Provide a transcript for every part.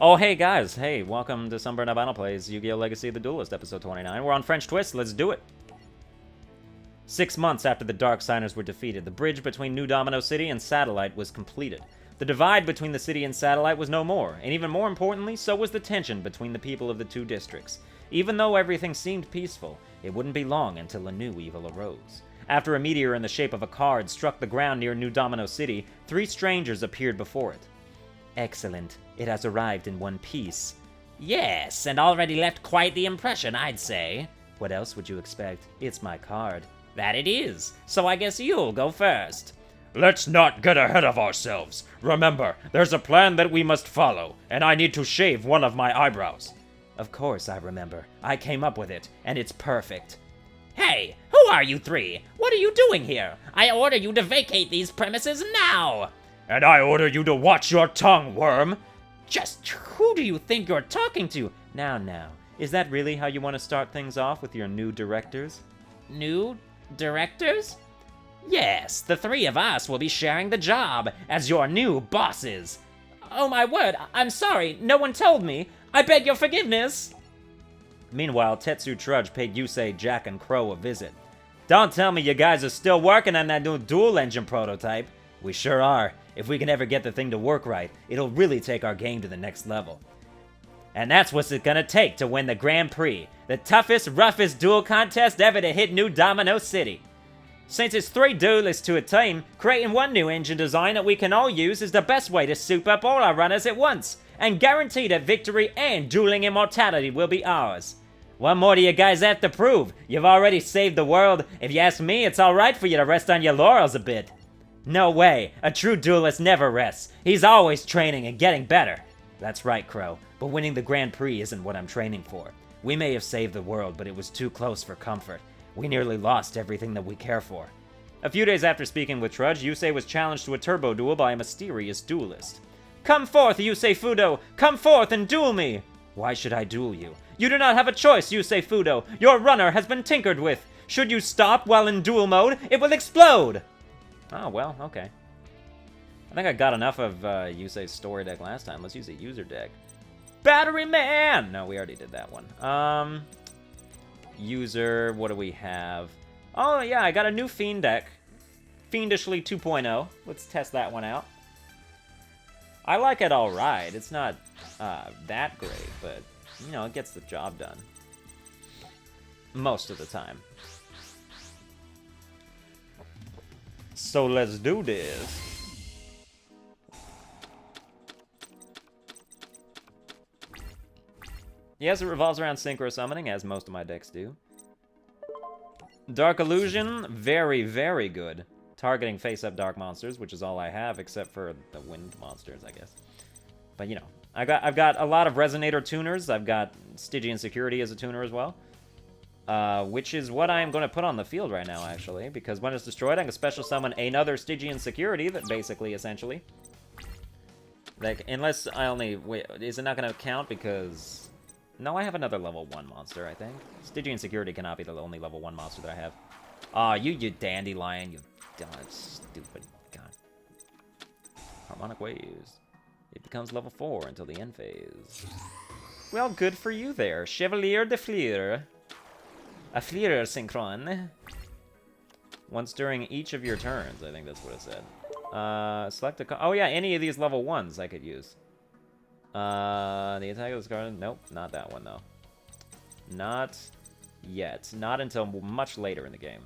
Oh, hey guys, hey, welcome to Sunburn Albino Plays Yu-Gi-Oh! Legacy of the Duelist, episode 29. We're on French Twist, let's do it! 6 months after the Dark Signers were defeated, the bridge between New Domino City and Satellite was completed. The divide between the city and Satellite was no more, and even more importantly, so was the tension between the people of the two districts. Even though everything seemed peaceful, it wouldn't be long until a new evil arose. After a meteor in the shape of a card struck the ground near New Domino City, 3 strangers appeared before it. Excellent. It has arrived in one piece. Yes, and already left quite the impression, I'd say. What else would you expect? It's my card. That it is. So I guess you'll go first. Let's not get ahead of ourselves. Remember, there's a plan that we must follow, and I need to shave one of my eyebrows. Of course I remember. I came up with it, and it's perfect. Hey, who are you 3? What are you doing here? I order you to vacate these premises now! And I order you to watch your tongue, worm! Just who do you think you're talking to? Now, is that really how you want to start things off with your new directors? New directors? Yes, the 3 of us will be sharing the job as your new bosses. Oh my word, I'm sorry, no one told me. I beg your forgiveness. Meanwhile, Tetsu Trudge paid Yusei, Jack, and Crow a visit. Don't tell me you guys are still working on that new dual engine prototype. We sure are. If we can ever get the thing to work right, it'll really take our game to the next level. And that's what's it gonna take to win the Grand Prix, the toughest, roughest duel contest ever to hit New Domino City. Since it's 3 duelists to a team, creating one new engine design that we can all use is the best way to soup up all our runners at once, and guarantee that victory and dueling immortality will be ours. What more do you guys have to prove? You've already saved the world. If you ask me, it's alright for you to rest on your laurels a bit. No way, a true duelist never rests. He's always training and getting better. That's right, Crow, but winning the Grand Prix isn't what I'm training for. We may have saved the world, but it was too close for comfort. We nearly lost everything that we care for. A few days after speaking with Trudge, Yusei was challenged to a turbo duel by a mysterious duelist. Come forth, Yusei Fudo! Come forth and duel me! Why should I duel you? You do not have a choice, Yusei Fudo! Your runner has been tinkered with! Should you stop while in duel mode, it will explode! Oh, well, okay. I think I got enough of Yusei's story deck last time. Let's use a user deck. Battery Man! No, we already did that one. User, what do we have? Oh, yeah, I got a new Fiend deck. Fiendishly 2.0. Let's test that one out. I like it alright. It's not that great, but, you know, it gets the job done. Most of the time. So let's do this. Yes, it revolves around Synchro Summoning, as most of my decks do. Dark Illusion, very, very good. Targeting face-up Dark Monsters, which is all I have, except for the Wind Monsters, I guess. But, you know, I've got a lot of Resonator tuners. I've got Stygian Security as a tuner as well. Which is what I'm going to put on the field right now, actually. Because when it's destroyed, I can special summon another Stygian Security, that basically, essentially. Like, unless I only... Wait, is it not going to count because... No, I have another level 1 monster, I think. Stygian Security cannot be the only level 1 monster that I have. Aw, you dandelion, you stupid... God. Harmonic Waves. It becomes level 4 until the end phase. Well, good for you there. Chevalier de Fleur. A Fleur Synchron. Once during each of your turns, I think that's what it said. Select a... Oh yeah, any of these level 1s I could use. The attack of this card... Nope, not that one, though. Not yet. Not until much later in the game.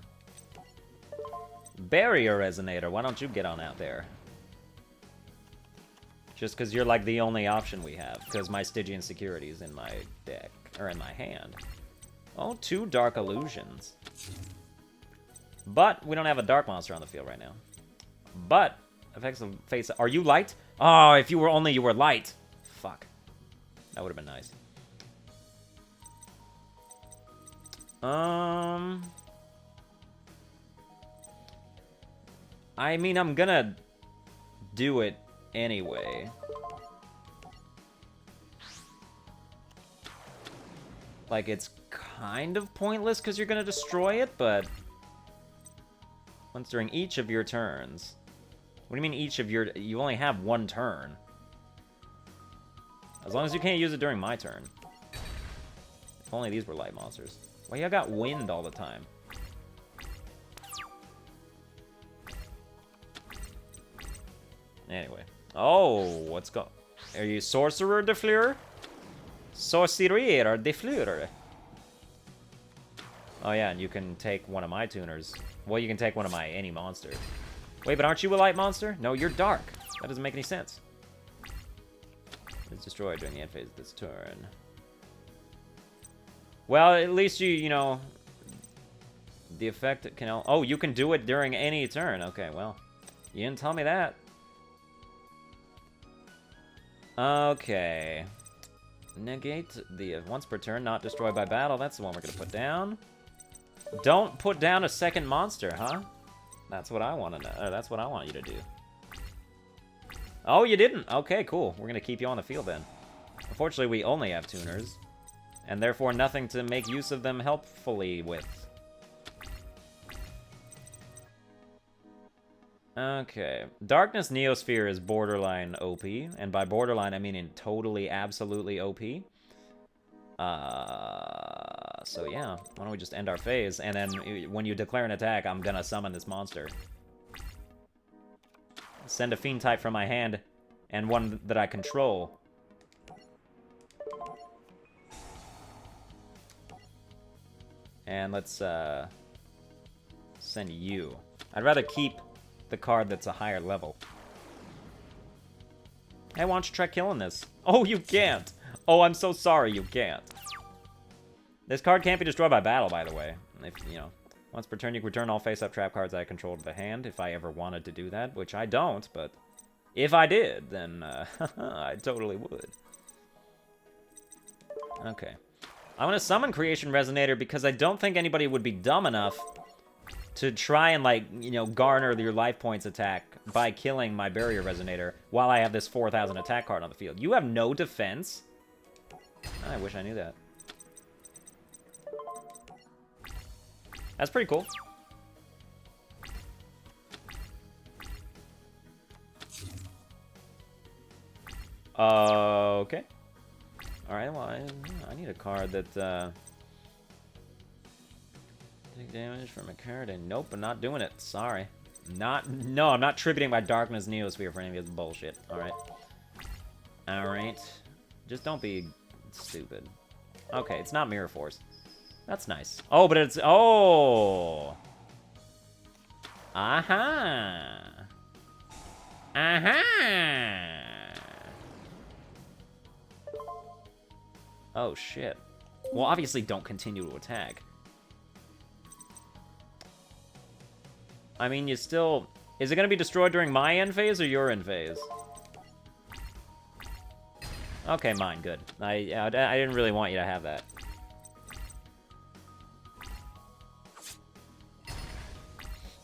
Barrier Resonator, why don't you get on out there? Just because you're, like, the only option we have. Because my Stygian Security is in my deck. Or in my hand. Oh, 2 Dark Illusions. But we don't have a Dark Monster on the field right now. But, effects of face... Are you light? Oh, if you were only you were light. Fuck. That would have been nice. I mean, I'm gonna do it anyway. Like, it's kind of pointless because you're gonna destroy it, but... Once during each of your turns. What do you mean each of your... You only have one turn. As long as you can't use it during my turn. If only these were light monsters. Why you got wind all the time? Anyway. Oh, what's go... Are you Sorcerer de Fleur? Sorcerer de Fleur. Oh yeah, and you can take one of my tuners. Well, you can take one of my any monster. Wait, but aren't you a light monster? No, you're dark. That doesn't make any sense. It's destroyed during the end phase of this turn. Well, at least you know... The effect can... Oh, you can do it during any turn. Okay, well. You didn't tell me that. Okay. Negate the once per turn, not destroyed by battle. That's the one we're gonna put down. Don't put down a second monster, huh? That's what I want to know. Or that's what I want you to do. Oh, you didn't. Okay, cool. We're gonna keep you on the field then. Unfortunately, we only have tuners, and therefore nothing to make use of them helpfully with. Okay. Darkness Neosphere is borderline OP, and by borderline I mean in totally, absolutely OP. So yeah, why don't we just end our phase, and then when you declare an attack, I'm gonna summon this monster. Send a fiend type from my hand, and one that I control. And let's, send you. I'd rather keep the card that's a higher level. Hey, why don't you try killing this? Oh, you can't! Oh, I'm so sorry, you can't. This card can't be destroyed by battle, by the way. If, you know, once per turn you can return all face-up trap cards I control to the hand, if I ever wanted to do that, which I don't, but if I did, then, I totally would. Okay. I'm gonna summon Creation Resonator because I don't think anybody would be dumb enough to try and, like, you know, garner your life points attack by killing my Barrier Resonator while I have this 4,000 attack card on the field. You have no defense? I wish I knew that. That's pretty cool. Okay. Alright, well, I need a card that, take damage from a card, and nope, I'm not doing it. Sorry. No, I'm not tributing my Darkness Neosphere for any of this bullshit. Alright. Alright. Just don't be stupid. Okay, it's not Mirror Force. That's nice. Oh, but it's... Oh! Aha! Aha! Oh, shit. Well, obviously don't continue to attack. I mean, you still... Is it going to be destroyed during my end phase or your end phase? Okay, mine. Good. I didn't really want you to have that.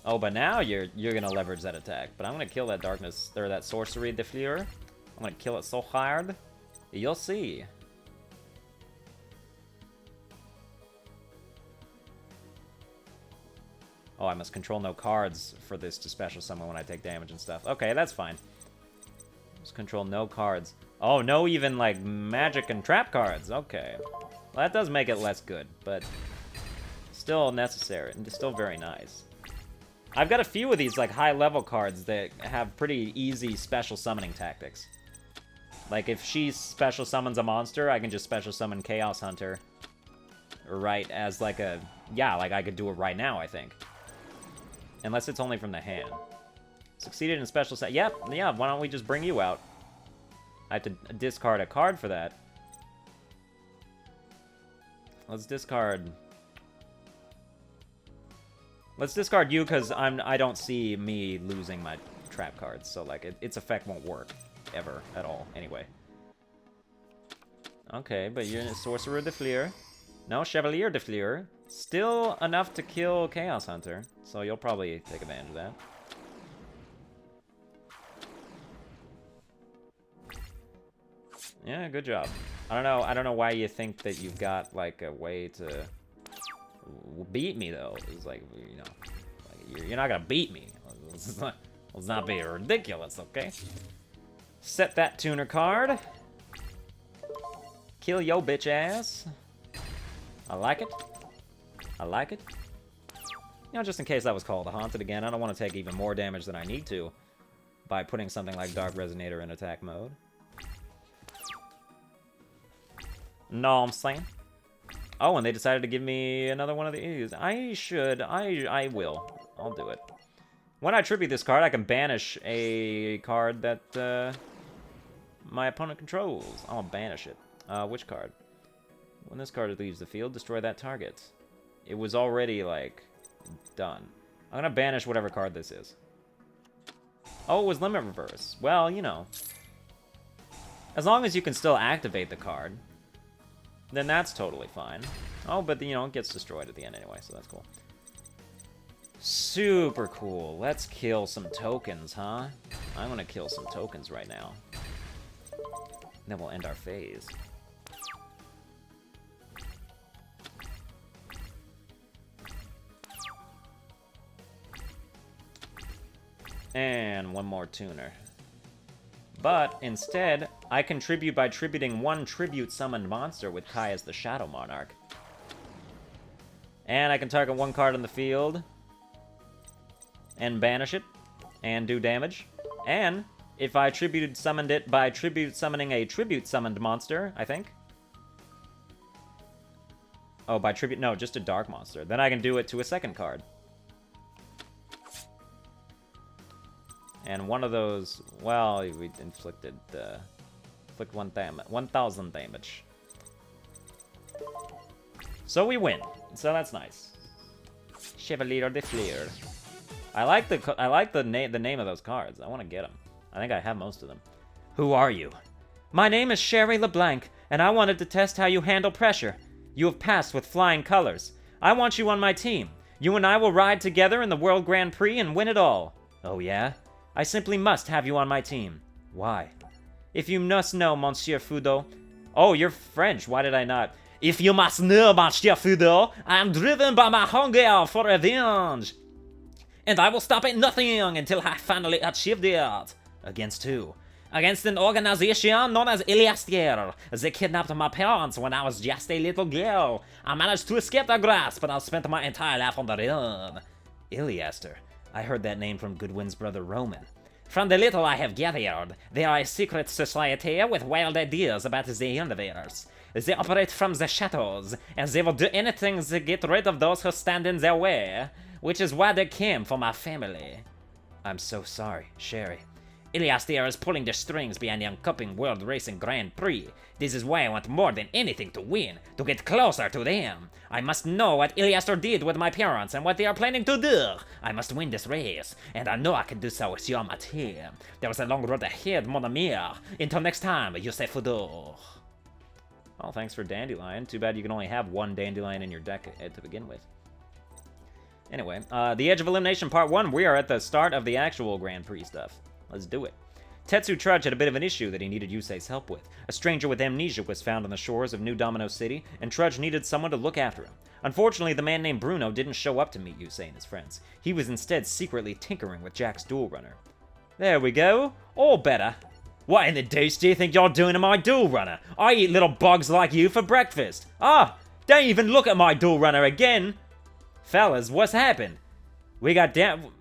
Oh, but now you're gonna leverage that attack. But I'm gonna kill that darkness, or that sorcery de Fleur. I'm gonna kill it so hard. You'll see. Oh, I must control no cards for this to special summon when I take damage and stuff. Okay, that's fine. Just control no cards. Oh, no even, like, magic and trap cards. Okay. Well, that does make it less good, but still necessary, and still very nice. I've got a few of these, like, high-level cards that have pretty easy special summoning tactics. Like, if she special summons a monster, I can just special summon Chaos Hunter. Right, as, like, a... Yeah, like, I could do it right now, I think. Unless it's only from the hand. Succeeded in special set. Yep, yeah, why don't we just bring you out? I have to discard a card for that. Let's discard... Let's discard you, because I don't see me losing my trap cards, so, like, its effect won't work. Ever. At all. Anyway. Okay, but you're a Sorcerer de Fleur. No, Chevalier de Fleur. Still enough to kill Chaos Hunter, so you'll probably take advantage of that. Yeah, good job. I don't know why you think that you've got, like, a way to beat me, though. It's like, you know, like, you're not gonna beat me. Let's not be ridiculous, okay? Set that tuner card. Kill yo bitch ass. I like it. I like it. You know, just in case I was called a haunted again, I don't want to take even more damage than I need to by putting something like Dark Resonator in attack mode. Know what I'm saying? Oh, and they decided to give me another one of these. I will. I'll do it. When I tribute this card, I can banish a card that my opponent controls. I'll banish it. Which card? When this card leaves the field, destroy that target. It was already, like, done. I'm gonna banish whatever card this is. Oh, it was Limit Reverse. Well, you know. As long as you can still activate the card, then that's totally fine. Oh, but, you know, it gets destroyed at the end anyway, so that's cool. Super cool. Let's kill some tokens, huh? I'm gonna kill some tokens right now. Then we'll end our phase. And one more tuner. But instead, I contribute by tributing one tribute summoned monster with Kai as the Shadow Monarch. And I can target one card on the field and banish it and do damage. And if I tribute summoned it by tribute summoning a tribute summoned monster, I think. Oh, by tribute, no, just a dark monster. Then I can do it to a second card. And one of those, well, we inflicted, inflict 1,000 damage. So we win. So that's nice. Chevalier de Fleur. I like the name of those cards. I want to get them. I think I have most of them. Who are you? My name is Sherry LeBlanc, and I wanted to test how you handle pressure. You have passed with flying colors. I want you on my team. You and I will ride together in the World Grand Prix and win it all. Oh yeah? I simply must have you on my team. Why? If you must know, Monsieur Fudo. Oh, you're French. Why did I not? If you must know, Monsieur Fudo, I am driven by my hunger for revenge. And I will stop at nothing until I finally achieve it. Against who? Against an organization known as Iliastier. They kidnapped my parents when I was just a little girl. I managed to escape their grasp, but I spent my entire life on the run. Iliaster. I heard that name from Goodwin's brother Roman. From the little I have gathered, they are a secret society with wild ideas about the universe. They operate from the shadows, and they will do anything to get rid of those who stand in their way, which is why they came for my family. I'm so sorry, Sherry. Iliastier is pulling the strings behind the upcoming World Racing Grand Prix. This is why I want more than anything to win, to get closer to them. I must know what Iliaster did with my parents and what they are planning to do. I must win this race, and I know I can do so with you on my team. There is a long road ahead, mon ami. Until next time, you say Fudo. Well, thanks for Dandelion. Too bad you can only have one Dandelion in your deck to begin with. Anyway, the Edge of Elimination Part 1, we are at the start of the actual Grand Prix stuff. Let's do it. Tetsu Trudge had a bit of an issue that he needed Yusei's help with. A stranger with amnesia was found on the shores of New Domino City, and Trudge needed someone to look after him. Unfortunately, the man named Bruno didn't show up to meet Yusei and his friends. He was instead secretly tinkering with Jack's Duel Runner. There we go. All better. What in the deuce do you think you're doing to my Duel Runner? I eat little bugs like you for breakfast. Ah, don't even look at my Duel Runner again. Fellas, what's happened? We got down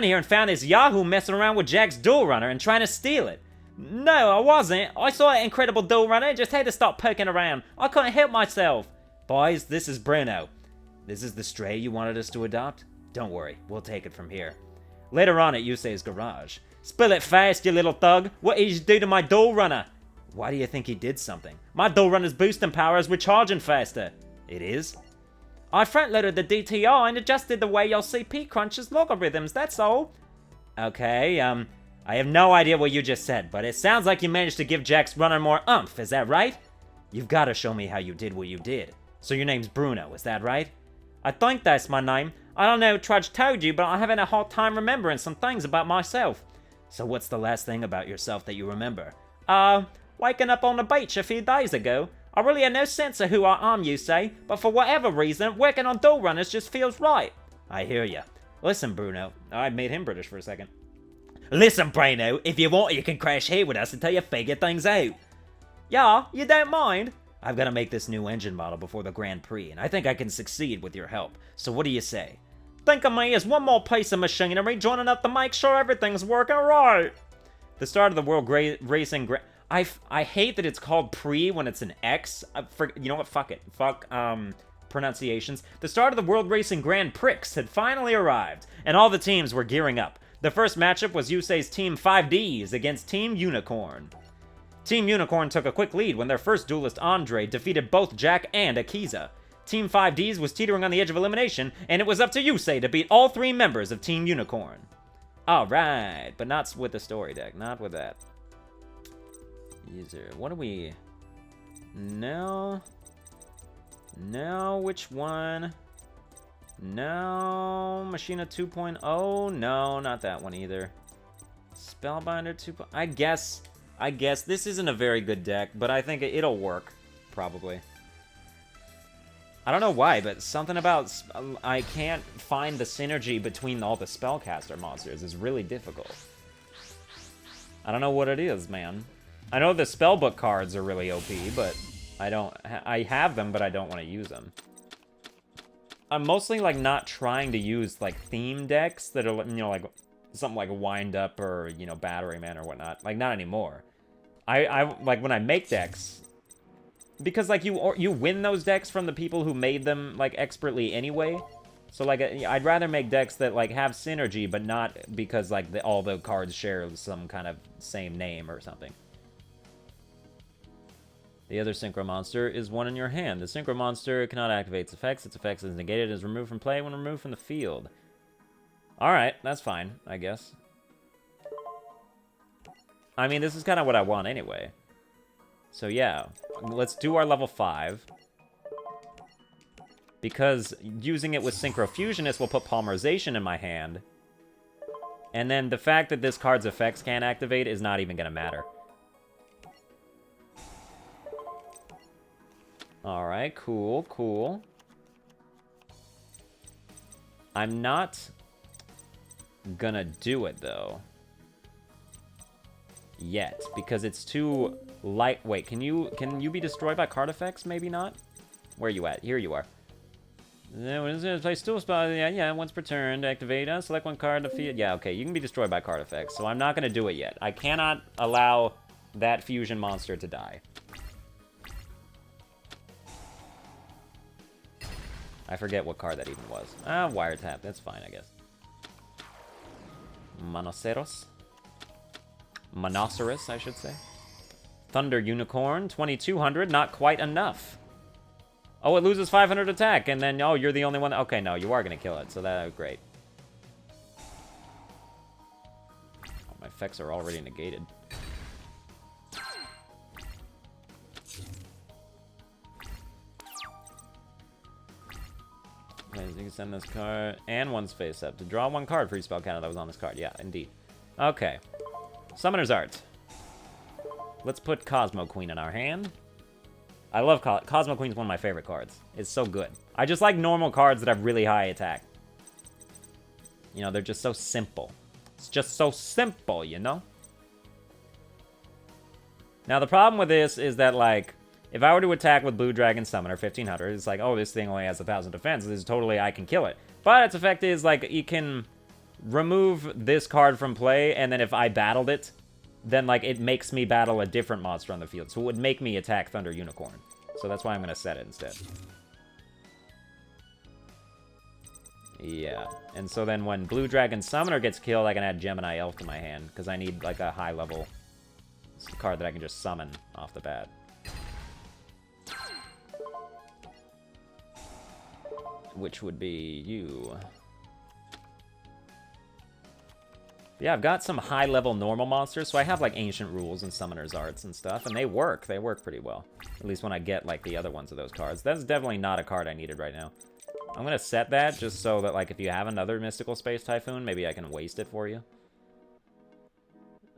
here and found this Yahoo messing around with Jack's Duel Runner and trying to steal it. No, I wasn't. I saw an incredible Duel Runner and just had to stop poking around. I couldn't help myself. Boys, this is Bruno. This is the stray you wanted us to adopt? Don't worry, we'll take it from here. Later on at Yusei's garage. Spill it fast, you little thug. What did you do to my Duel Runner? Why do you think he did something? My Duel Runner's boosting power is recharging faster. It is? I front-loaded the DTR and adjusted the way your CP crunches logarithms, that's all. Okay, I have no idea what you just said, but it sounds like you managed to give Jack's runner more oomph, is that right? You've got to show me how you did what you did. So your name's Bruno, is that right? I think that's my name. I don't know what Trudge told you, but I'm having a hard time remembering some things about myself. So what's the last thing about yourself that you remember? Waking up on the beach a few days ago. I really have no sense of who I am, you say, but for whatever reason, working on Duel Runners just feels right. I hear ya. Listen, Bruno. I made him British for a second. Listen, Bruno, if you want, you can crash here with us until you figure things out. Yeah, you don't mind? I've got to make this new engine model before the Grand Prix, and I think I can succeed with your help. So what do you say? Think of me as one more piece of machinery joining up to make sure everything's working right. The start of the World Racing Grand... I hate that it's called Prix when it's an X. You know what? Fuck it. Fuck, pronunciations. The start of the World Racing Grand Prix had finally arrived, and all the teams were gearing up. The first matchup was Yusei's Team 5Ds against Team Unicorn. Team Unicorn took a quick lead when their first duelist, Andre, defeated both Jack and Akiza. Team 5Ds was teetering on the edge of elimination, and it was up to Yusei to beat all 3 members of Team Unicorn. Alright, but not with the story deck, not with that. User, what do we... No. No, which one? No, Machina 2.0? No, not that one either. Spellbinder 2.0? I guess this isn't a very good deck, but I think it'll work, probably. I don't know why, but something about... I can't find the synergy between all the spellcaster monsters is really difficult. I don't know what it is, man. I know the spellbook cards are really OP, but I have them, but I don't want to use them. I'm mostly, like, not trying to use, like, theme decks that are, you know, like, something like Wind Up or, you know, Battery Man or whatnot. Like, not anymore. I like, when I make decks... Because, like, you win those decks from the people who made them, like, expertly anyway. So, like, I'd rather make decks that, like, have synergy, but not because, like, all the cards share some kind of same name or something. The other Synchro Monster is one in your hand. The Synchro Monster cannot activate its effects. Its effects is negated and is removed from play when removed from the field. Alright, that's fine, I guess. I mean, this is kind of what I want anyway. So yeah, let's do our level 5. Because using it with Synchro Fusionist will put Polymerization in my hand. And then the fact that this card's effects can't activate is not even going to matter. Alright, cool, cool. I'm not gonna do it, though. Yet, because it's too light. Wait, can you be destroyed by card effects? Maybe not? Where are you at? Here you are. Play stool spell. Yeah, once per turn to activate. Select one card to field. Yeah, okay, you can be destroyed by card effects, so I'm not gonna do it yet. I cannot allow that fusion monster to die. I forget what card that even was. Wiretap. That's fine, I guess. Monoceros, I should say. Thunder Unicorn, 2200. Not quite enough. Oh, it loses 500 attack, and then, oh, you're the only one. Okay, no, you are going to kill it, so that's great. Oh, my effects are already negated. You can send this card and one's face up to draw one card for each spell counter that was on this card. Yeah, indeed. Okay. Summoner's Art. Let's put Cosmo Queen in our hand. I love Cosmo Queen's one of my favorite cards. It's so good. I just like normal cards that have really high attack. You know, they're just so simple. It's just so simple, you know? Now, the problem with this is that, like, if I were to attack with Blue Dragon Summoner 1500, it's like, oh, this thing only has 1000 defense. This is totally, I can kill it. But its effect is, like, you can remove this card from play, and then if I battled it, then, like, it makes me battle a different monster on the field. So it would make me attack Thunder Unicorn. So that's why I'm going to set it instead. Yeah. And so then when Blue Dragon Summoner gets killed, I can add Gemini Elf to my hand, because I need, like, a high-level card that I can just summon off the bat. Which would be you. Yeah, I've got some high-level normal monsters, so I have, like, Ancient Rules and Summoner's Arts and stuff, and they work. They work pretty well. At least when I get, like, the other ones of those cards. That's definitely not a card I needed right now. I'm gonna set that just so that, like, if you have another Mystical Space Typhoon, maybe I can waste it for you.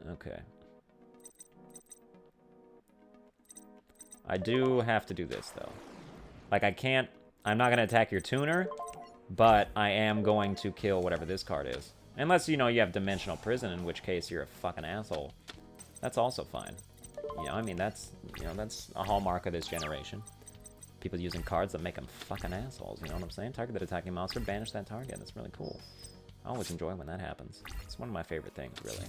Okay. I do have to do this, though. Like, I can't... I'm not gonna attack your tuner, but I am going to kill whatever this card is. Unless, you know, you have Dimensional Prison, in which case you're a fucking asshole. That's also fine. You know, I mean, that's a hallmark of this generation. People using cards that make them fucking assholes, you know what I'm saying? Target that attacking monster, banish that target. That's really cool. I always enjoy when that happens. It's one of my favorite things, really.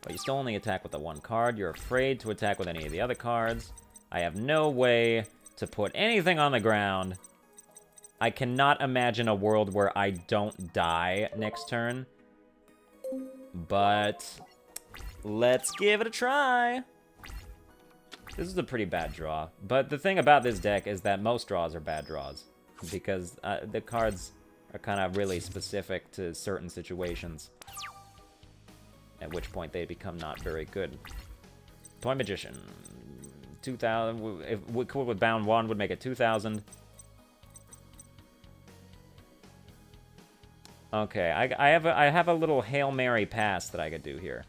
But you still only attack with the one card. You're afraid to attack with any of the other cards. I have no way to put anything on the ground. I cannot imagine a world where I don't die next turn. But let's give it a try. This is a pretty bad draw. But the thing about this deck is that most draws are bad draws. Because the cards are kind of really specific to certain situations. At which point they become not very good. Toy Magician. 2,000. If with Bound 1 would make it 2,000. Okay, I have a little Hail Mary pass that I could do here.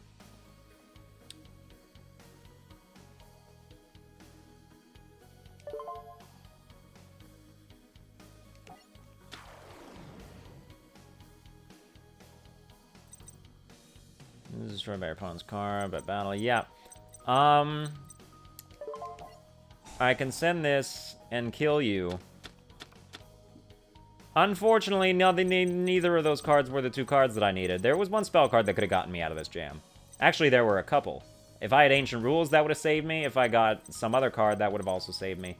This is destroyed by your opponent's card, but battle, yeah. I can send this and kill you. Unfortunately, neither of those cards were the two cards that I needed. There was one spell card that could have gotten me out of this jam. Actually, there were a couple. If I had Ancient Rules, that would have saved me. If I got some other card, that would have also saved me.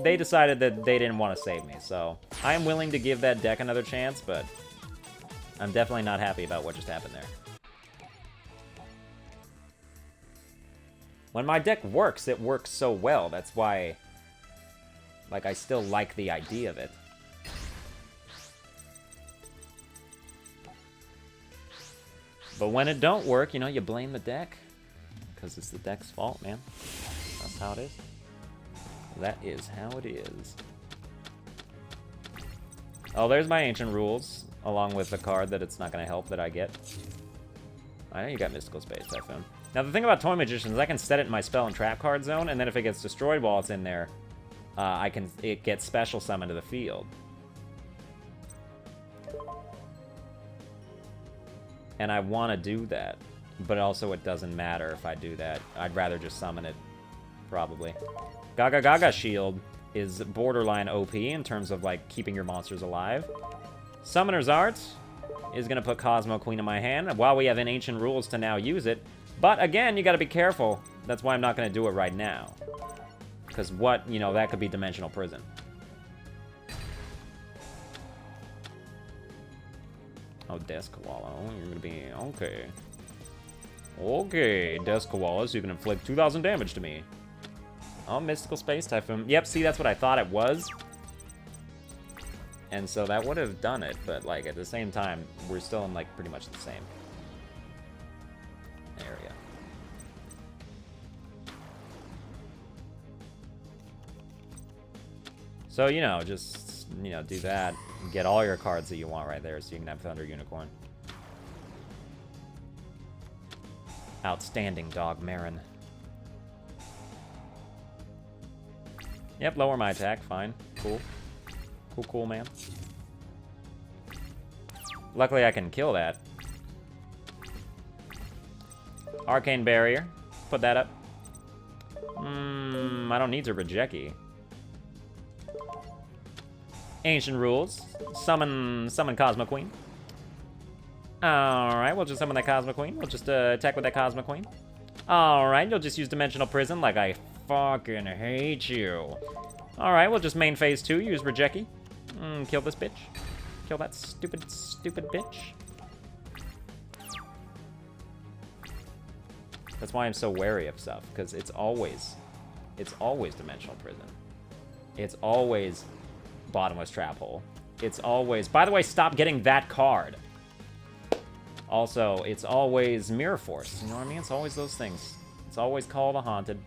They decided that they didn't want to save me, so I am willing to give that deck another chance, but I'm definitely not happy about what just happened there. When my deck works, it works so well. That's why, like, I still like the idea of it. But when it don't work, you know, you blame the deck. Because it's the deck's fault, man. That's how it is. That is how it is. Oh, there's my Ancient Rules, along with the card that it's not going to help that I get. I know you got Mystical Space Typhoon. Now, the thing about Toy Magician is I can set it in my spell and trap card zone, and then if it gets destroyed while it's in there, it gets special summoned to the field. And I want to do that, but also it doesn't matter if I do that. I'd rather just summon it, probably. Gaga Gaga Shield is borderline OP in terms of, like, keeping your monsters alive. Summoner's Art is going to put Cosmo Queen in my hand, while we have an Ancient Rules to now use it. But, again, you got to be careful. That's why I'm not going to do it right now. Because what, you know, that could be Dimensional Prison. Oh, Desk Koala. Oh, you're going to be... Okay. Okay, Desk Koala, so you can inflict 2,000 damage to me. Oh, Mystical Space Typhoon. Yep, see, that's what I thought it was. And so that would have done it, but, like, at the same time, we're still in, like, pretty much the same area. So, you know, just, you know, do that. And get all your cards that you want right there so you can have Thunder Unicorn. Outstanding, Dog Marin. Yep, lower my attack. Fine. Cool. Cool, cool, man. Luckily, I can kill that. Arcane Barrier. Put that up. I don't need to Rejeki. Ancient Rules. Summon Cosmo Queen. Alright, we'll just summon that Cosmo Queen. We'll just attack with that Cosmo Queen. Alright, you'll just use Dimensional Prison like I fucking hate you. Alright, we'll just main phase 2, use Rejeki. Kill this bitch. Kill that stupid bitch. That's why I'm so wary of stuff, because it's always Dimensional Prison. It's always Bottomless Trap Hole. It's always... By the way, stop getting that card. Also, it's always Mirror Force. You know what I mean? It's always those things. It's always Call the Haunted.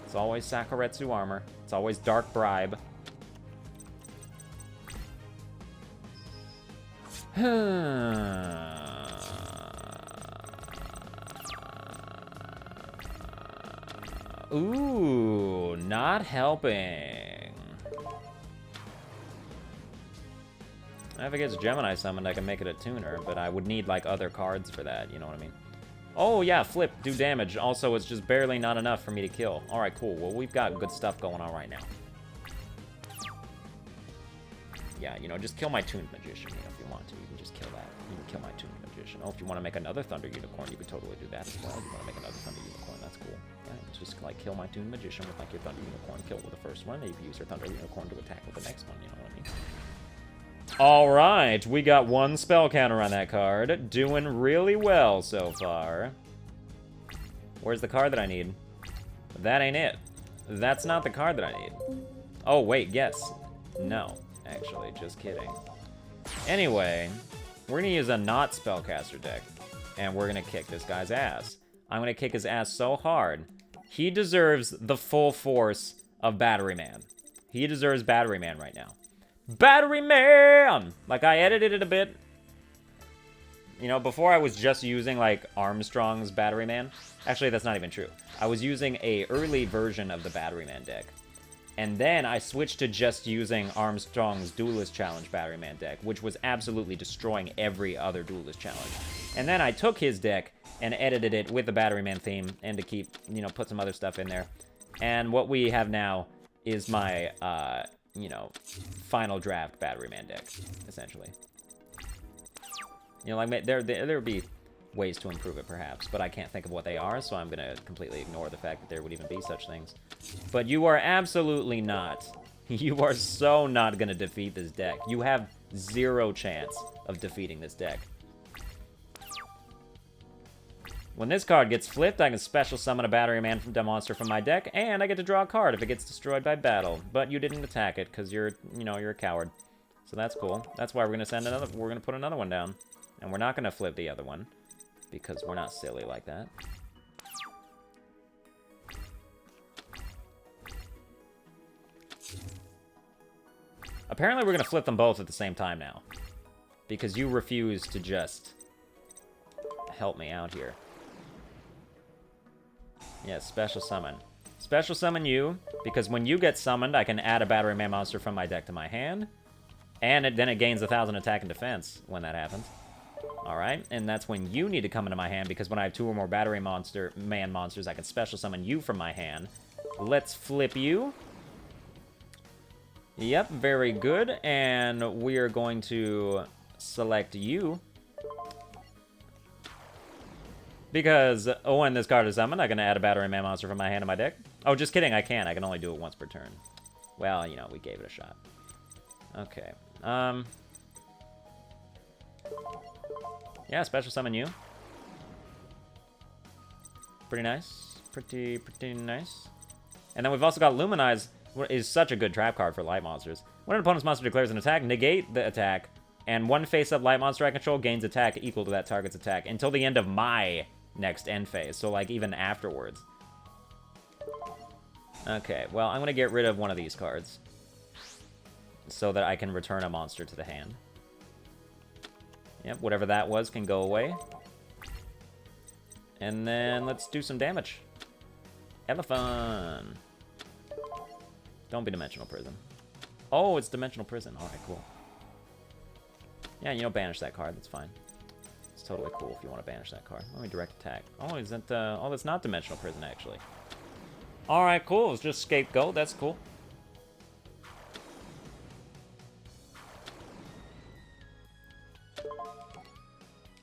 It's always Sakuretsu Armor. It's always Dark Bribe. Ooh, not helping. If it gets Gemini summoned, I can make it a tuner, but I would need, like, other cards for that, you know what I mean? Oh, yeah, flip, do damage. Also, it's just barely not enough for me to kill. Alright, cool. Well, we've got good stuff going on right now. Yeah, you know, just kill my Tuned Magician, you know, if you want to. You can just kill that. You can kill my Tuned Magician. Oh, if you want to make another Thunder Unicorn, you could totally do that as well. If you want to make another Thunder Unicorn, that's cool. Yeah, just, like, kill my Tuned Magician with, like, your Thunder Unicorn. Kill with the first one, and you can use your Thunder Unicorn to attack with the next one, you know what I mean? Alright, we got one spell counter on that card. Doing really well so far. Where's the card that I need? That ain't it. That's not the card that I need. Oh, wait, yes. No, actually, just kidding. Anyway, we're gonna use a not spellcaster deck, and we're gonna kick this guy's ass. I'm gonna kick his ass so hard. He deserves the full force of Battery Man. He deserves Battery Man right now. Battery Man! Like, I edited it a bit. You know, before I was just using, like, Armstrong's Battery Man. Actually, that's not even true. I was using a early version of the Battery Man deck. And then I switched to just using Armstrong's Duelist Challenge Battery Man deck, which was absolutely destroying every other Duelist Challenge. And then I took his deck and edited it with the Battery Man theme, and to keep, you know, put some other stuff in there. And what we have now is my, you know, final draft Battery Man deck, essentially. You know, like, there would be ways to improve it, perhaps, but I can't think of what they are, so I'm going to completely ignore the fact that there would even be such things. But you are absolutely not. You are so not going to defeat this deck. You have 0 chance of defeating this deck. When this card gets flipped, I can special summon a Battery Man from the monster from my deck, and I get to draw a card if it gets destroyed by battle. But you didn't attack it, because you're a coward. So that's cool. That's why we're going to put another one down. And we're not going to flip the other one, because we're not silly like that. Apparently we're going to flip them both at the same time now, because you refuse to just help me out here. Yeah, special summon. Special summon you, because when you get summoned, I can add a Battery Man monster from my deck to my hand, and then it gains 1,000 attack and defense when that happens. Alright, and that's when you need to come into my hand, because when I have 2 or more Battery Man monsters, I can special summon you from my hand. Let's flip you. Yep, very good, and we are going to select you. Because when this card is summoned, I can add a Battery Man monster from my hand to my deck. Oh, just kidding, I can't. I can only do it once per turn. Well, you know, we gave it a shot. Okay, yeah, special summon you. Pretty nice. Pretty nice. And then we've also got Luminize, which is such a good trap card for light monsters. When an opponent's monster declares an attack, negate the attack, and one face-up light monster I control gains attack equal to that target's attack until the end of my next end phase, so, like, even afterwards. Okay, well, I'm going to get rid of one of these cards so that I can return a monster to the hand. Yep, whatever that was can go away. And then let's do some damage. Elephant. Don't be Dimensional Prison. Oh, it's Dimensional Prison. Alright, cool. Yeah, you know, banish that card. That's fine. It's totally cool if you want to banish that card. Let me direct attack. Oh, is that, oh, that's not Dimensional Prison, actually. Alright, cool. It's just Scapegoat. That's cool.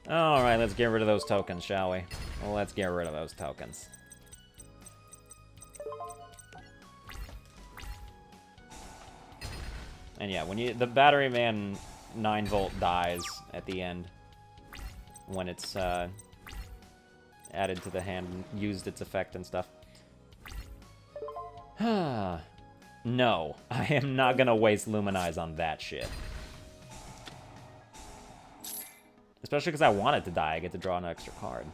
Alright, let's get rid of those tokens, shall we? Well, let's get rid of those tokens. And yeah, when the Battery Man 9-volt dies at the end, when it's added to the hand and used its effect and stuff. No, I am not gonna waste Luminize on that shit. Especially because I want it to die. I get to draw an extra card.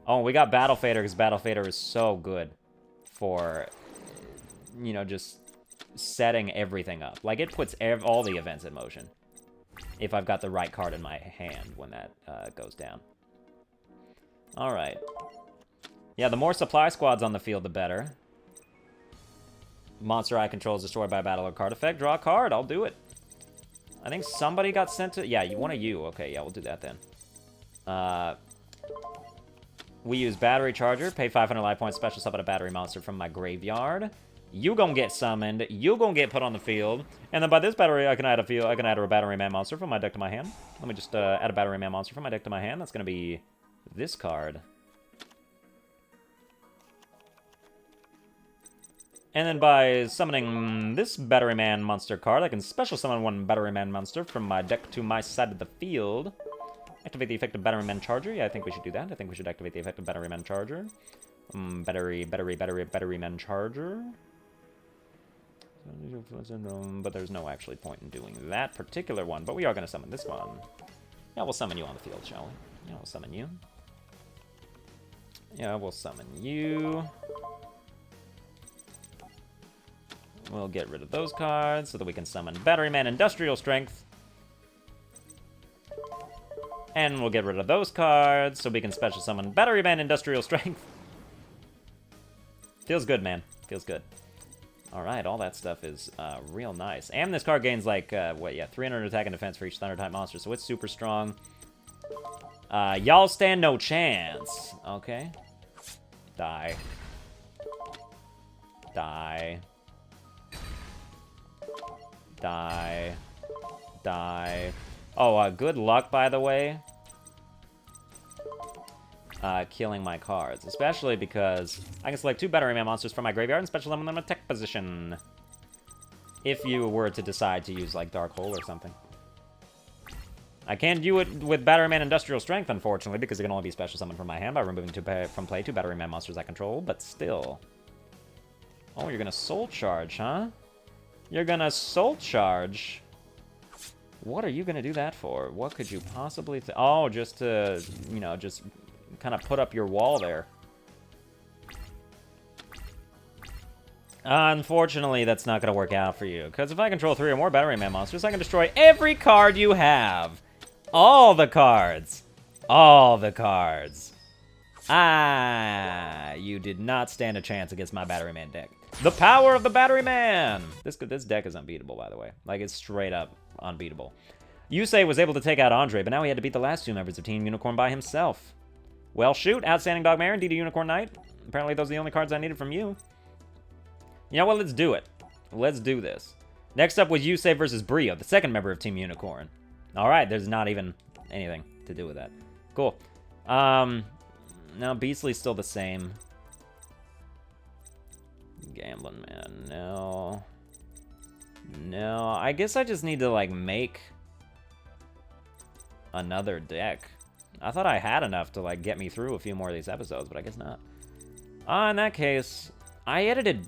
Oh, we got Battle Fader, because Battle Fader is so good for, you know, just setting everything up. Like, it puts all the events in motion if I've got the right card in my hand when that goes down. Alright. Yeah, the more supply squads on the field, the better. Monster I control is destroyed by battle or card effect. Draw a card. I'll do it. I think somebody got sent to... Yeah, one of you. Okay, yeah, we'll do that then. We use battery charger, pay 500 life points, special summon a battery monster from my graveyard. You gonna get summoned, you gonna get put on the field, and then by this battery, I can add a battery man monster from my deck to my hand. Let me just add a battery man monster from my deck to my hand. That's gonna be this card. And then by summoning this battery man monster card, I can special summon one battery man monster from my deck to my side of the field. Activate the effect of battery man charger. Yeah, I think we should do that. I think we should activate the effect of battery man charger. Battery man charger. But there's no actually point in doing that particular one. But we are going to summon this one. Yeah, we'll summon you on the field, shall we? Yeah, we'll summon you. Yeah, we'll summon you. We'll get rid of those cards so that we can summon Battery Man Industrial Strength. And we'll get rid of those cards so we can special summon Battery Man Industrial Strength. Feels good, man. Feels good. Alright, all that stuff is real nice. And this card gains, like, 300 attack and defense for each Thunder-type monster, so it's super strong. Y'all stand no chance. Okay. Die. Die. Die. Die. Oh, good luck, by the way. Killing my cards. Especially because I can select 2 Battery Man monsters from my graveyard and special summon them in attack position. If you were to decide to use, like, Dark Hole or something. I can't do it with Battery Man Industrial Strength, unfortunately, because it can only be special summoned from my hand by removing from play 2 Battery Man monsters I control, but still. Oh, you're gonna Soul Charge, huh? You're gonna Soul Charge. What are you gonna do that for? What could you possibly oh, just to, you know, just kind of put up your wall there. Unfortunately, that's not gonna work out for you, because if I control 3 or more Battery Man monsters, I can destroy every card you have. All the cards. All the cards. Ah, you did not stand a chance against my Battery Man deck. The power of the Battery Man! This deck is unbeatable, by the way. Like, it's straight up unbeatable. Yusei was able to take out Andre, but now he had to beat the last 2 members of Team Unicorn by himself. Well, shoot, Outstanding Dogmare, indeed a Unicorn Knight. Apparently those are the only cards I needed from you. You know what, let's do it. Let's do this. Next up was Yusei versus Brio, the second member of Team Unicorn. Alright, there's not even anything to do with that. Cool. No, Beastly's still the same. Gambling Man, no. No, I guess I just need to, like, make another deck. I thought I had enough to, like, get me through a few more of these episodes, but I guess not. In that case, I edited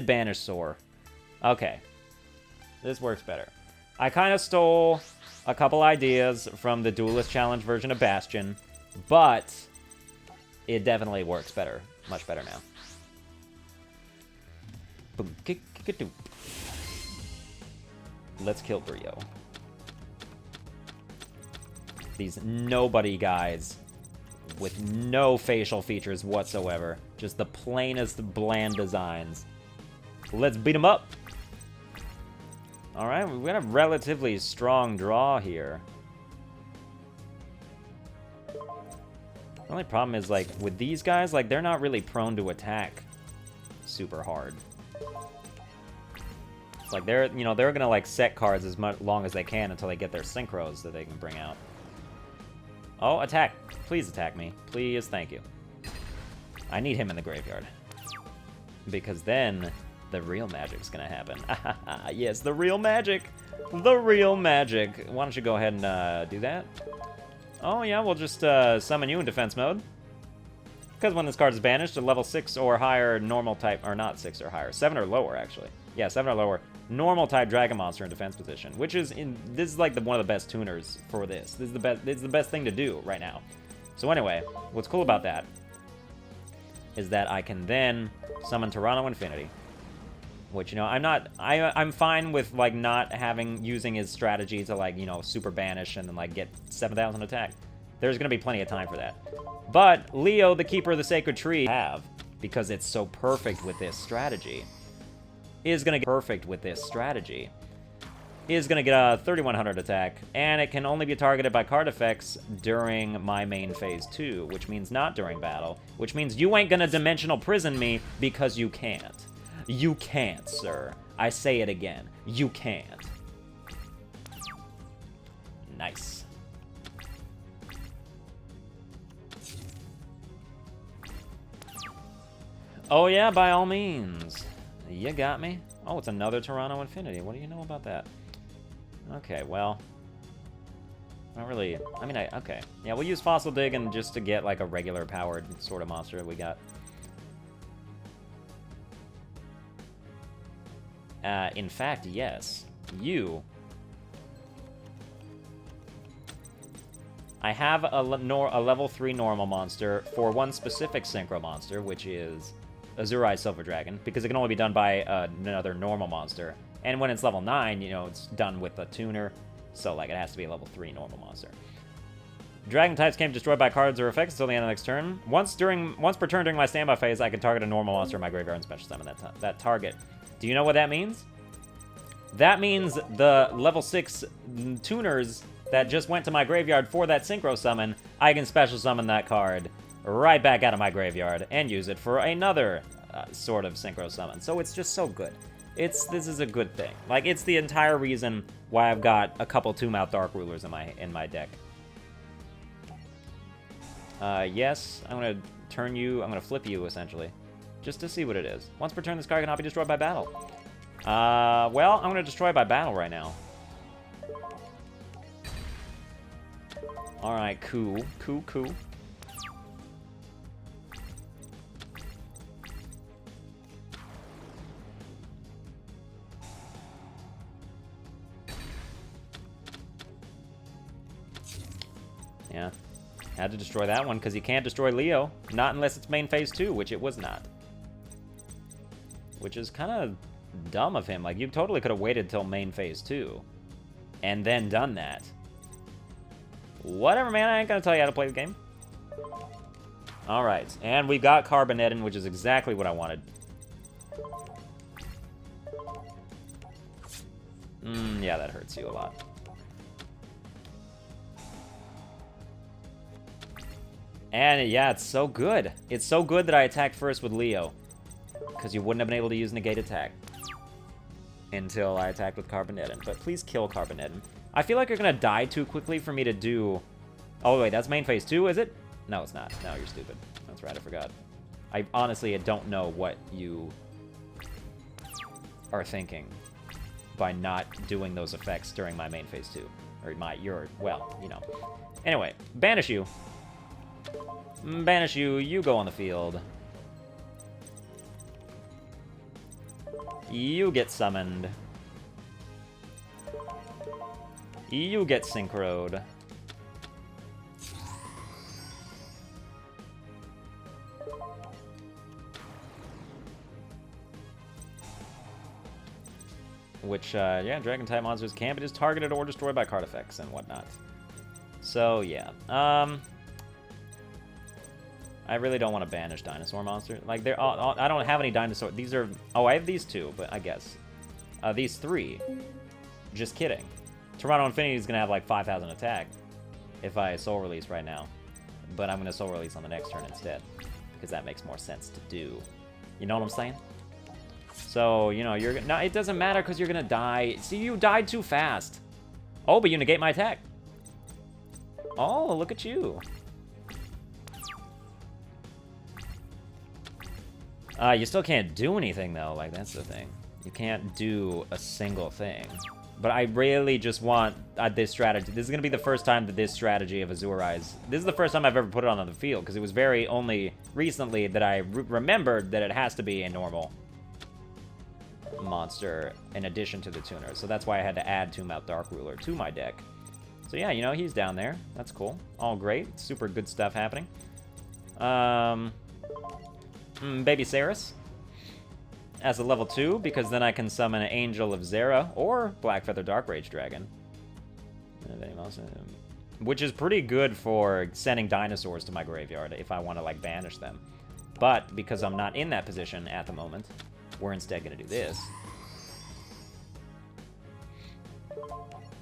Banish Sore. Okay. This works better. I kind of stole a couple ideas from the Duelist Challenge version of Bastion, but it definitely works better. Much better now. Boom, kick, kick, doop. Let's kill Brio. These nobody guys with no facial features whatsoever. Just the plainest bland designs. Let's beat them up. Alright, we've got a relatively strong draw here. The only problem is, like, with these guys, like, they're not really prone to attack super hard. It's like they're, you know, they're gonna, like, set cards as long as they can until they get their synchros that they can bring out. Oh, attack. Please attack me. Please, thank you. I need him in the graveyard. Because then the real magic's gonna happen. Yes, the real magic. The real magic. Why don't you go ahead and do that? Oh, yeah, we'll just summon you in defense mode. Because when this card is banished, a level 6 or higher normal type, or not 6 or higher, 7 or lower, actually. Yeah, 7 or lower, normal type dragon monster in defense position, which is, this is like one of the best tuners for this. This is the best thing to do right now. So anyway, what's cool about that is that I can then summon Toronto Infinity. Which, you know, I'm fine with, like, not using his strategy to, like, you know, super banish and then, like, get 7,000 attack. There's gonna be plenty of time for that. But Leo, the Keeper of the Sacred Tree, because it's so perfect with this strategy, is gonna get perfect with this strategy. is going to get a 3100 attack, and it can only be targeted by card effects during my main phase 2, which means not during battle, which means you ain't going to dimensional prison me because you can't. You can't, sir. I say it again. You can't. Nice. Oh yeah, by all means. You got me. Oh, it's another Toronto Infinity. What do you know about that? Okay, well, not really. I mean, okay. Yeah, we'll use Fossil Dig and just to get like a regular powered sort of monster that we got. In fact, yes. I have a level 3 normal monster for one specific synchro monster, which is Azurai's Silver Dragon, because it can only be done by another normal monster. And when it's level 9, you know, it's done with a tuner, so, like, it has to be a level 3 normal monster. Dragon types can't be destroyed by cards or effects until the end of the next turn. Once per turn during my standby phase, I can target a normal monster in my graveyard and special summon that target. Do you know what that means? That means the level 6 tuners that just went to my graveyard for that synchro summon, I can special summon that card right back out of my graveyard and use it for another sort of synchro summon. So it's just so good. This is a good thing. Like, it's the entire reason why I've got a couple two-mouth Dark Rulers in my deck. Yes, I'm gonna flip you, essentially. Just to see what it is. Once per turn, this card cannot be destroyed by battle. Well, I'm gonna destroy by battle right now. Alright, cool. Yeah. Had to destroy that one, because you can't destroy Leo. Not unless it's main phase 2, which it was not. Which is kind of dumb of him. Like, you totally could have waited till main phase 2. And then done that. Whatever, man. I ain't gonna tell you how to play the game. Alright. And we got Carbonetin, which is exactly what I wanted. Yeah, that hurts you a lot. And yeah, it's so good. It's so good that I attacked first with Leo. Because you wouldn't have been able to use Negate Attack until I attacked with Carbonetin. But please kill Carbonetin. I feel like you're going to die too quickly for me to do... Oh, wait, that's main phase 2, is it? No, it's not. No, you're stupid. That's right, I forgot. I honestly don't know what you are thinking by not doing those effects during my main phase 2. Or well, you know. Anyway, banish you. Banish you. You go on the field. You get summoned. You get synchroed. Which, yeah, Dragon-type monsters can be just targeted or destroyed by card effects and whatnot. So, yeah. I really don't want to banish dinosaur monster. Like, I don't have any dinosaur. These are... Oh, I have these 2, but I guess. These 3. Just kidding. Toronto Infinity is going to have, like, 5,000 attack if I soul release right now. But I'm going to soul release on the next turn instead. Because that makes more sense to do. You know what I'm saying? So, you know, you're... No, it doesn't matter because you're going to die. See, you died too fast. Oh, but you negate my attack. Oh, look at you. You still can't do anything, though. Like, that's the thing. You can't do a single thing. But I really just want this strategy. This is going to be the first time that this strategy of Azurai's... This is the first time I've ever put it on the field, because it was very only recently that I remembered that it has to be a normal monster in addition to the tuner. So that's why I had to add Two-Mouth Dark Ruler to my deck. So yeah, you know, he's down there. That's cool. All great. Super good stuff happening. Baby Saris as a level 2, because then I can summon an Angel of Zera or Blackfeather Dark Rage Dragon. Which is pretty good for sending dinosaurs to my graveyard if I want to, like, banish them. But because I'm not in that position at the moment, we're instead going to do this.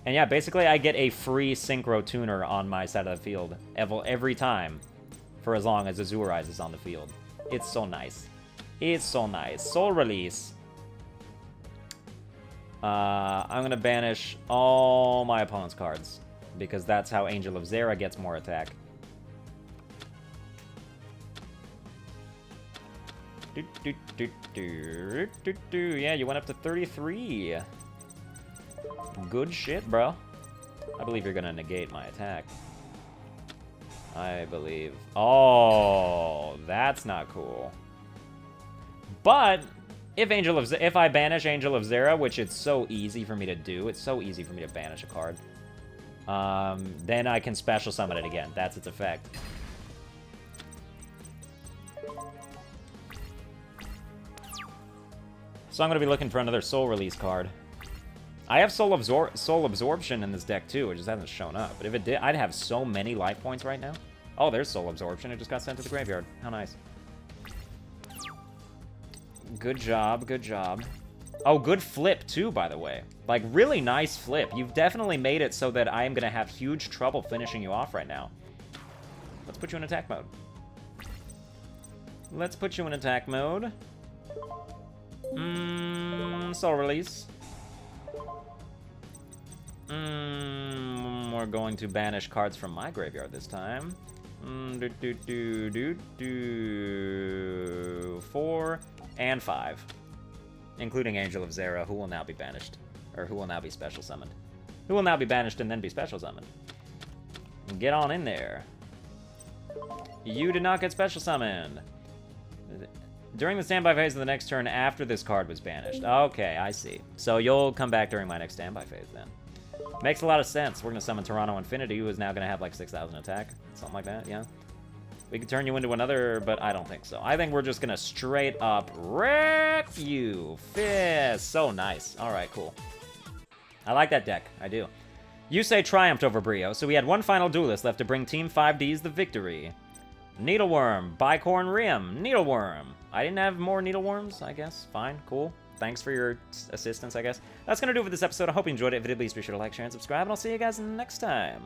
And yeah, basically I get a free Synchro Tuner on my side of the field every time for as long as Azurize is on the field. It's so nice. It's so nice. Soul Release. I'm going to banish all my opponent's cards because that's how Angel of Zera gets more attack. Yeah, you went up to 33. Good shit, bro. I believe you're gonna negate my attack. I believe. Oh, that's not cool. But if I banish Angel of Zera, which it's so easy for me to do, it's so easy for me to banish a card. Then I can special summon it again. That's its effect. So I'm going to be looking for another Soul Release card. I have Soul Absorption in this deck too, it just hasn't shown up. But if it did, I'd have so many life points right now. Oh, there's Soul Absorption. It just got sent to the graveyard. How nice. Good job, good job. Oh, good flip too, by the way. Like, really nice flip. You've definitely made it so that I am going to have huge trouble finishing you off right now. Let's put you in attack mode. Let's put you in attack mode. Soul Release. We're going to banish cards from my graveyard this time. 4 and 5. Including Angel of Zera, who will now be banished. Or who will now be special summoned. Who will now be banished and then be special summoned. Get on in there. You did not get special summoned. During the standby phase of the next turn after this card was banished. Okay, I see. So you'll come back during my next standby phase then. Makes a lot of sense. We're going to summon Toronto Infinity, who is now going to have like 6,000 attack. Something like that, yeah. We could turn you into another, but I don't think so. I think we're just going to straight up wreck you. Fist. So nice. All right, cool. I like that deck. I do. Yusei triumphed over Brio, so we had one final duelist left to bring Team 5Ds the victory. Needleworm, Bicorn Rim, Needleworm. I didn't have more Needleworms, I guess. Fine, cool. Thanks for your assistance, I guess. That's going to do it for this episode. I hope you enjoyed it. If you did, please be sure to like, share, and subscribe, and I'll see you guys next time.